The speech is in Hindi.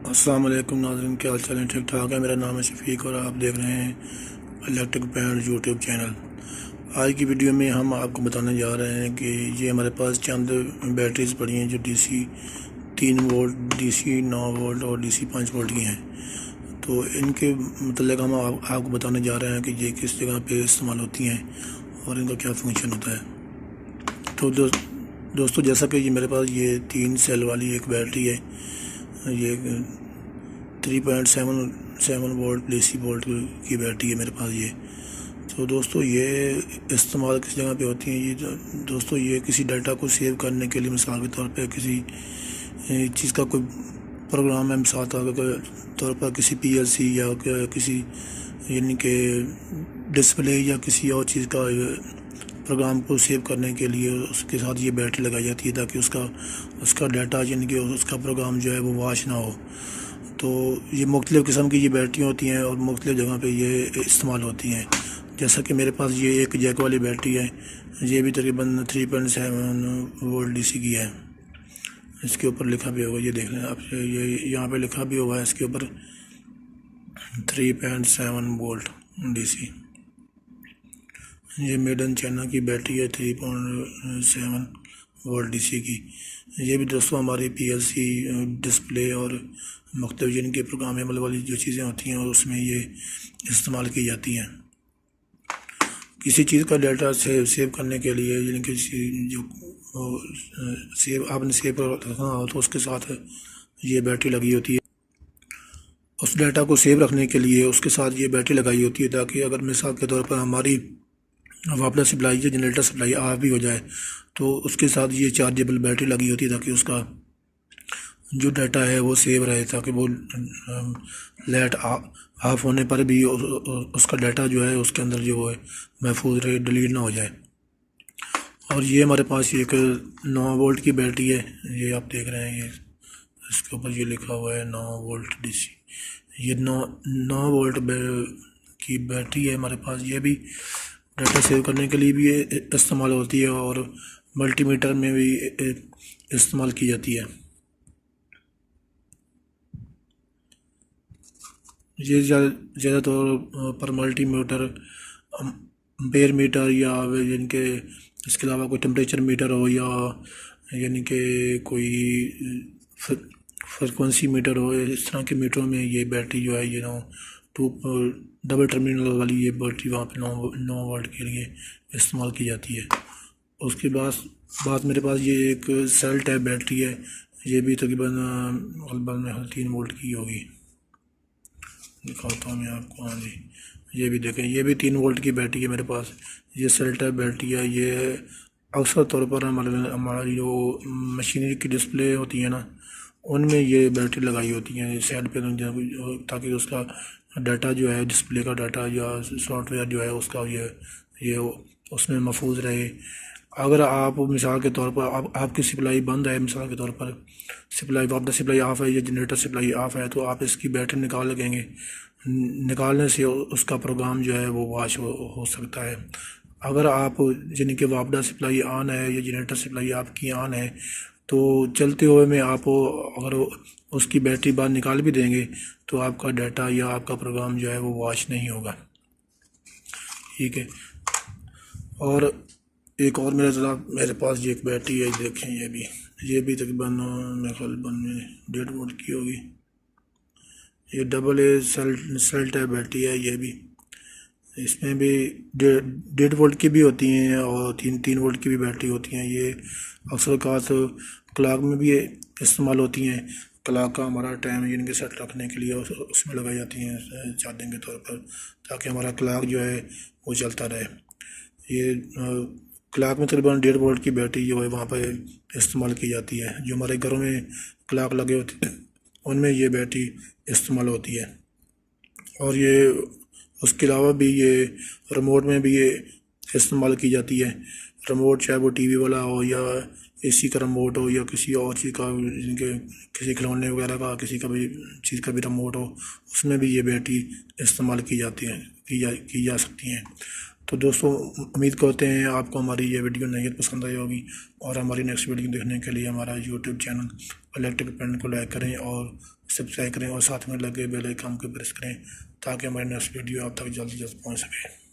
अस्सलाम वालेकुम नाज़रीन, क्या हाल चाल है? ठीक ठाक है। मेरा नाम है शफीक और आप देख रहे हैं इलेक्ट्रिक पैंट यूट्यूब चैनल। आज की वीडियो में हम आपको बताने जा रहे हैं कि ये हमारे पास चंद बैटरीज पड़ी हैं जो डीसी 3 वोल्ट, डीसी 9 वोल्ट और डीसी 5 वोल्ट की हैं। तो इनके मतलब हम आपको बताने जा रहे हैं कि ये किस जगह पे इस्तेमाल होती हैं और इनका क्या फंक्शन होता है। तो दोस्तों, जैसा कि ये मेरे पास ये 3 सेल वाली एक बैटरी है। ये 3.7 वोल्ट डीसी वोल्ट की बैटरी है मेरे पास ये। तो दोस्तों, ये इस्तेमाल किस जगह पे होती हैं? ये दोस्तों, ये किसी डाटा को सेव करने के लिए, मिसाल के तौर पे किसी चीज़ का कोई प्रोग्राम है, मिसाल के तौर पर किसी पीएलसी या किसी यानी कि डिस्प्ले या किसी और चीज़ का प्रोग्राम को सेव करने के लिए उसके साथ ये बैटरी लगाई जाती है ताकि उसका डाटा यानी कि उसका प्रोग्राम जो है वो वॉश ना हो। तो ये मुख्तलिफ़ किस्म की ये बैटरियाँ होती हैं और मुख्तलिफ़ जगह पे ये इस्तेमाल होती हैं। जैसा कि मेरे पास ये एक जैक वाली बैटरी है। ये भी तकरीबन 3.7 वोल्ट डीसी की है। इसके ऊपर लिखा भी होगा, ये देख लें आप, ये यहाँ पे लिखा भी हुआ है इसके ऊपर 3.7 वोल्ट डीसी। ये मेड इन चाइना की बैटरी है 3.7 वोल्ट डीसी की। ये भी दोस्तों हमारी पीएलसी डिस्प्ले और मुख्तलिफ जिनके प्रोग्रामेबल वाली जो चीज़ें होती हैं उसमें ये इस्तेमाल की जाती हैं। किसी चीज़ का डाटा सेव करने के लिए, यानी किसी जो सेव आपने सेव रखना हो तो उसके साथ ये बैटरी लगी होती है। उस डाटा को सेव रखने के लिए उसके साथ ये बैटरी लगाई होती है ताकि अगर मिसाल के तौर पर हमारी वापस सप्लाई या जनरेटर सप्लाई ऑफ भी हो जाए तो उसके साथ ये चार्जेबल बैटरी लगी होती है ताकि उसका जो डाटा है वो सेव रहे, ताकि वो लाइट ऑफ होने पर भी उसका डाटा जो है उसके अंदर जो है महफूज रहे, डिलीट ना हो जाए। और ये हमारे पास एक 9 वोल्ट की बैटरी है। ये आप देख रहे हैं, ये इसके ऊपर ये लिखा हुआ है 9 वोल्ट डीसी। ये 9 वोल्ट की बैटरी है हमारे पास। ये भी डाटा सेव करने के लिए भी इस्तेमाल होती है और मल्टीमीटर में भी इस्तेमाल की जाती है। ये ज़्यादातर पर मल्टीमीटर, एम्पेयर मीटर या यानी कि इसके अलावा कोई टेम्परेचर मीटर हो या यानी कि कोई फ्रिक्वेंसी मीटर हो, इस तरह के मीटरों में ये बैटरी जो है टू डबल टर्मिनल वाली ये बैटरी वहाँ पे 9 वोल्ट के लिए इस्तेमाल की जाती है। उसके बाद मेरे पास ये एक सेल टाइप बैटरी है। ये भी तकरीबन 3 वोल्ट की होगी। दिखाता हूँ मैं आपको। हाँ जी, ये भी देखें, ये भी 3 वोल्ट की बैटरी है मेरे पास। ये सेल टाइप बैटरी है। ये अक्सर तौर पर हमारी जो मशीनरी की डिस्प्ले होती है ना, उनमें ये बैटरी लगाई होती है साइड पे, ताकि उसका डाटा जो है, डिस्प्ले का डाटा या सॉफ्टवेयर जो है उसका ये उसमें महफूज रहे। अगर आप मिसाल के तौर पर आपकी सप्लाई बंद है, मिसाल के तौर पर वापस सप्लाई ऑफ है या जनरेटर सप्लाई ऑफ है, तो आप इसकी बैटरी निकाल लगेंगे। निकालने से उसका प्रोग्राम जो है वो वॉश हो सकता है। अगर आप यानी कि वापस सप्लाई ऑन है या जनरेटर सप्लाई आपकी ऑन है, तो चलते हुए में आप अगर उसकी बैटरी बाहर निकाल भी देंगे तो आपका डाटा या आपका प्रोग्राम जो है वो वॉश नहीं होगा। ठीक है। और एक और मेरे पास ये एक बैटरी है, देखें, ये भी तकरीबन मेरे ख्याल में 1.5 वोल्ट की होगी। ये double A cell type battery है। ये भी, इसमें भी 1.5 वोल्ट की भी होती हैं और 3 वोल्ट की भी बैटरी होती हैं। ये अक्सर खास क्लॉक में भी इस्तेमाल होती हैं। क्लॉक का हमारा टाइम यानी कि सेट रखने के लिए उसमें लगाई जाती हैं चार्जिंग के तौर पर, ताकि हमारा क्लॉक जो है वो चलता रहे। ये क्लॉक में तकरीबन 1.5 वोल्ट की बैटरी जो है वहाँ पर इस्तेमाल की जाती है। जो हमारे घरों में क्लॉक लगे होते हैं उनमें ये बैटरी इस्तेमाल होती है। और ये उसके अलावा भी ये रिमोट में भी ये इस्तेमाल की जाती है। रिमोट चाहे वो टीवी वाला हो या एसी का रिमोट हो या किसी और चीज़ का, जिनके किसी खिलौने वगैरह का, किसी का भी चीज़ का भी रिमोट हो, उसमें भी ये बैटरी इस्तेमाल की जाती है, की जा सकती हैं। तो दोस्तों, उम्मीद करते हैं आपको हमारी ये वीडियो नहायत पसंद आई होगी और हमारी नेक्स्ट वीडियो देखने के लिए हमारा यूट्यूब चैनल इलेक्ट्रिक पैन को लाइक करें और सब्सक्राइब करें और साथ में लगे बेल आइकन को प्रेस करें ताकि हमारी नेक्स्ट वीडियो आप तक जल्द से जल्द पहुँच सके।